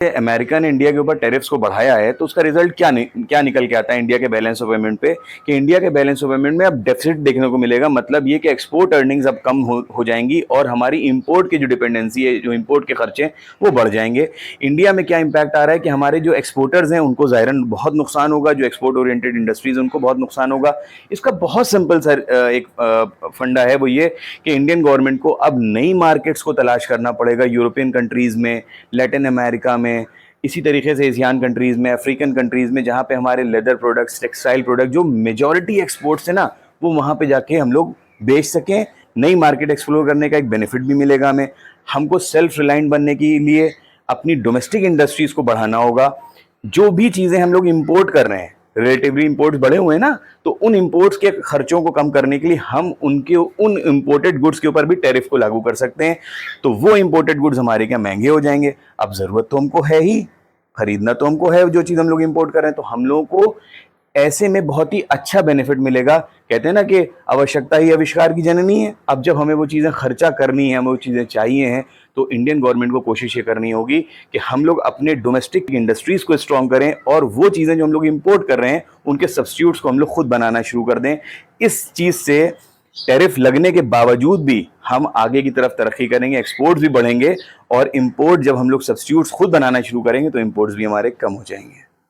America ने India के ऊपर टैरिफ्स को बढ़ाया है तो उसका रिजल्ट क्या निकल के आता है इंडिया के बैलेंस ऑफ पेमेंट पे कि इंडिया के बैलेंस ऑफ पेमेंट में अब डेफिसिट देखने को मिलेगा। मतलब ये कि एक्सपोर्ट अर्निंग्स अब कम हो जाएंगी और हमारी इंपोर्ट की जो डिपेंडेंसी है, जो इंपोर्ट के खर्चे वो बढ़ जाएंगे। इंडिया में क्या इम्पैक्ट आ रहा है कि हमारे जो एक्सपोर्टर्स हैं उनको ज़ाहिरन बहुत नुकसान होगा, जो एक्सपोर्ट ओरिएंटेड इंडस्ट्रीज उनको बहुत नुकसान होगा। इसका बहुत सिंपल सर एक फंडा है, वो ये कि इंडियन गवर्नमेंट को अब नई मार्केट्स को तलाश करना पड़ेगा, यूरोपियन कंट्रीज़ में, लैटिन अमेरिका में, इसी तरीके से एशियन कंट्रीज़ में, अफ्रीकन कंट्रीज़ में, जहाँ पे हमारे लेदर प्रोडक्ट्स, टेक्सटाइल प्रोडक्ट जो मेजॉरिटी एक्सपोर्ट्स है ना, वो वहाँ पे जाके हम लोग बेच सकें। नई मार्केट एक्सप्लोर करने का एक बेनिफिट भी मिलेगा हमें। हमको सेल्फ रिलायंट बनने के लिए अपनी डोमेस्टिक इंडस्ट्रीज़ को बढ़ाना होगा। जो भी चीज़ें हम लोग इंपोर्ट कर रहे हैं, रिलेटिवली इंपोर्ट्स बढ़े हुए हैं ना, तो उन इंपोर्ट्स के खर्चों को कम करने के लिए हम उन इंपोर्टेड गुड्स के ऊपर भी टैरिफ को लागू कर सकते हैं। तो वो इंपोर्टेड गुड्स हमारे क्या महंगे हो जाएंगे। अब ज़रूरत तो हमको है ही, खरीदना तो हमको है जो चीज़ हम लोग इंपोर्ट कर रहे हैं, तो हम लोगों को ऐसे में बहुत ही अच्छा बेनिफिट मिलेगा। कहते हैं ना कि आवश्यकता ही आविष्कार की जननी है। अब जब हमें वो चीज़ें खर्चा करनी है, हमें वो चीज़ें चाहिए हैं, तो इंडियन गवर्नमेंट को कोशिश ये करनी होगी कि हम लोग अपने डोमेस्टिक इंडस्ट्रीज़ को स्ट्रॉन्ग करें और वो चीज़ें जो हम लोग इंपोर्ट कर रहे हैं उनके सब्स्टिट्यूट्स को हम लोग खुद बनाना शुरू कर दें। इस चीज़ से टैरिफ लगने के बावजूद भी हम आगे की तरफ तरक्की करेंगे, एक्सपोर्ट्स भी बढ़ेंगे, और इंपोर्ट जब हम लोग सब्स्टिट्यूट्स खुद बनाना शुरू करेंगे तो इंपोर्ट्स भी हमारे कम हो जाएंगे।